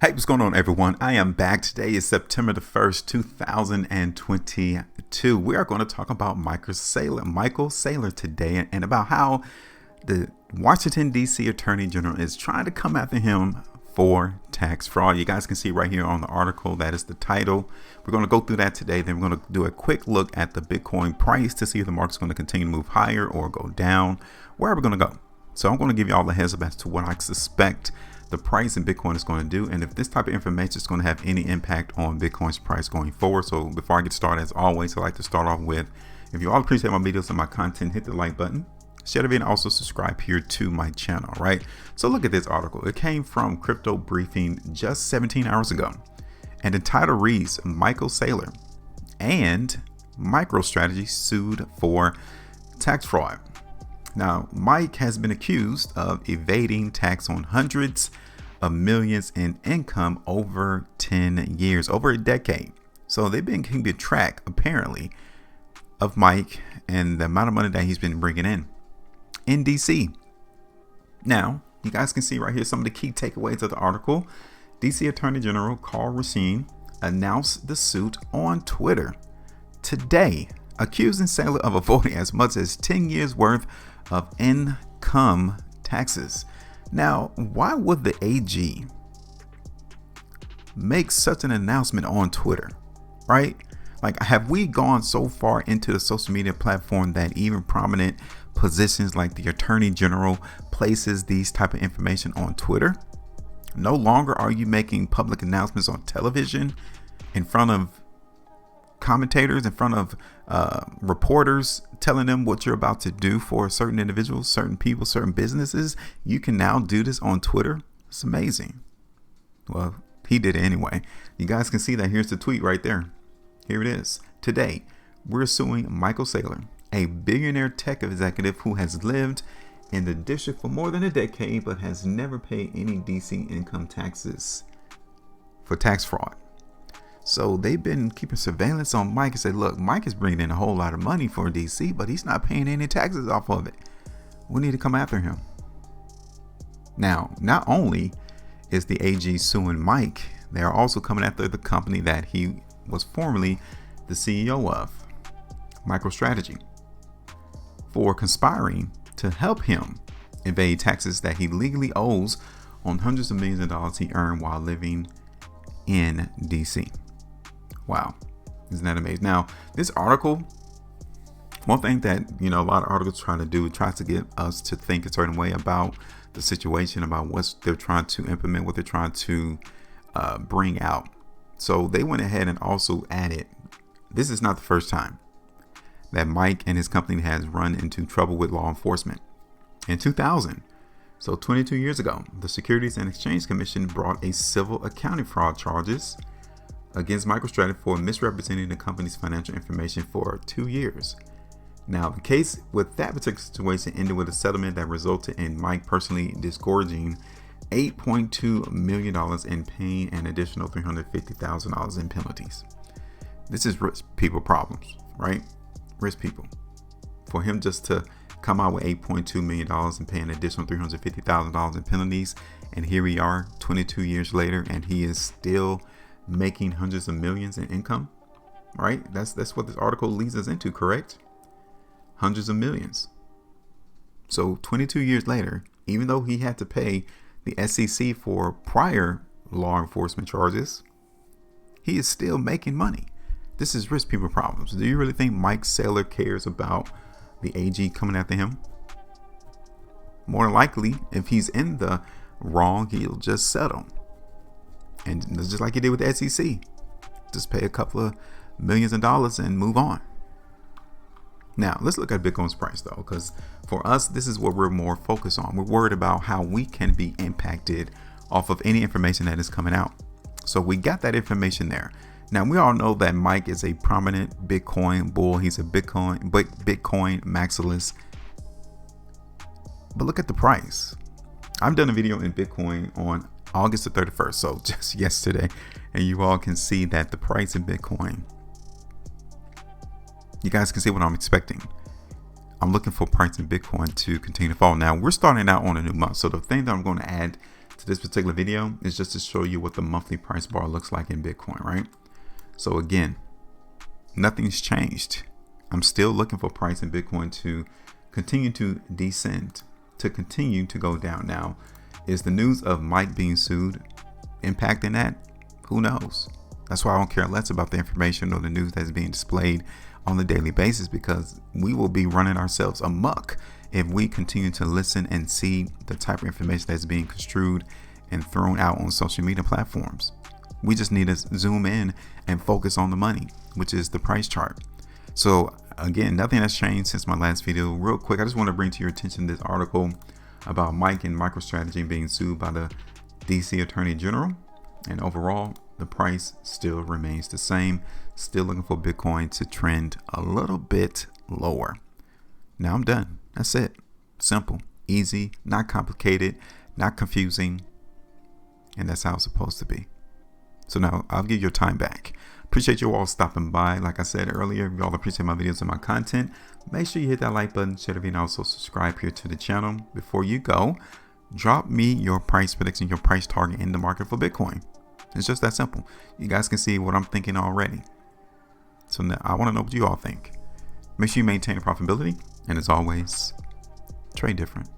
Hey, what's going on, everyone? I am back. Today is September the 1st, 2022. We are going to talk about Michael Saylor today, and about how the Washington, D.C. Attorney General is trying to come after him for tax fraud. You guys can see right here on the article, that is the title. We're going to go through that today. Then we're going to do a quick look at the Bitcoin price to see if the market's going to continue to move higher or go down. Where are we going to go? So I'm going to give you all the heads up as to what I suspect the price in Bitcoin is going to do, and if this type of information is going to have any impact on Bitcoin's price going forward. So before I get started, as always, I like to start off with, if you all appreciate my videos and my content, hit the like button, share the video, and also subscribe here to my channel. Right, so look at this article. It came from Crypto Briefing just 17 hours ago, and the title reads, Michael Saylor and MicroStrategy sued for tax fraud. Now, Mike has been accused of evading tax on hundreds of millions in income over 10 years, over a decade. So they've been keeping track, apparently, of Mike and the amount of money that he's been bringing in DC. Now, you guys can see right here some of the key takeaways of the article. DC Attorney General Karl Racine announced the suit on Twitter today, accusing Saylor of avoiding as much as 10 years worth of income taxes. Now, why would the AG make such an announcement on Twitter, right? Like, have we gone so far into the social media platform that even prominent positions like the Attorney General places these type of information on Twitter? No longer are you making public announcements on television in front of commentators, in front of reporters, telling them what you're about to do for certain individuals, certain people, certain businesses. You can now do this on Twitter. It's amazing. Well, he did it anyway. You guys can see that. Here's the tweet right there. Here it is. Today, we're suing Michael Saylor, a billionaire tech executive who has lived in the district for more than a decade but has never paid any DC income taxes for tax fraud. So they've been keeping surveillance on Mike and said, look, Mike is bringing in a whole lot of money for DC, but he's not paying any taxes off of it. We need to come after him. Now, not only is the AG suing Mike, they are also coming after the company that he was formerly the CEO of, MicroStrategy, for conspiring to help him evade taxes that he legally owes on hundreds of millions of dollars he earned while living in DC. Wow, isn't that amazing? Now, this article, one thing that, a lot of articles try to do, tries to get us to think a certain way about the situation, about what they're trying to implement, what they're trying to bring out. So they went ahead and also added, this is not the first time that Mike and his company has run into trouble with law enforcement. In 2000, so 22 years ago, the Securities and Exchange Commission brought a civil accounting fraud charges against MicroStrategy for misrepresenting the company's financial information for 2 years. Now, the case with that particular situation ended with a settlement that resulted in Mike personally disgorging $8.2 million and paying an additional $350,000 in penalties. This is rich people problems, right? Rich people. For him just to come out with $8.2 million and pay an additional $350,000 in penalties, and here we are 22 years later, and he is still making hundreds of millions in income, right? That's what this article leads us into, correct? Hundreds of millions. So 22 years later, even though he had to pay the SEC for prior law enforcement charges, he is still making money. This is rich people problems. Do you really think Mike Saylor cares about the AG coming after him? More likely, if he's in the wrong, he'll just settle. And just like he did with the SEC, just pay a couple of millions of dollars and move on. Now, let's look at Bitcoin's price, though, because for us, this is what we're more focused on. We're worried about how we can be impacted off of any information that is coming out. So we got that information there. Now, we all know that Mike is a prominent Bitcoin bull. He's a Bitcoin maximalist. But look at the price. I've done a video in Bitcoin on August the 31st, so just yesterday, and you all can see that the price in Bitcoin, you guys can see what I'm expecting. I'm looking for price in Bitcoin to continue to fall. Now, we're starting out on a new month, so the thing that I'm going to add to this particular video is just to show you what the monthly price bar looks like in Bitcoin, right? So again, nothing's changed. I'm still looking for price in Bitcoin to continue to descend, to continue to go down. Now, is the news of Mike being sued impacting that? Who knows? That's why I don't care less about the information or the news that's being displayed on a daily basis, because we will be running ourselves amok if we continue to listen and see the type of information that's being construed and thrown out on social media platforms. We just need to zoom in and focus on the money, which is the price chart. So again, nothing has changed since my last video. Real quick, I just want to bring to your attention this article about Mike and MicroStrategy being sued by the DC Attorney General. And overall, the price still remains the same. Still looking for Bitcoin to trend a little bit lower. Now I'm done. That's it. Simple, easy, not complicated, not confusing. And that's how it's supposed to be. So now I'll give your time back. Appreciate you all stopping by. Like I said earlier, if y'all appreciate my videos and my content, make sure you hit that like button, share the video, and also subscribe here to the channel. Before you go, drop me your price prediction, your price target in the market for Bitcoin. It's just that simple. You guys can see what I'm thinking already. So now I want to know what you all think. Make sure you maintain profitability. And as always, trade different.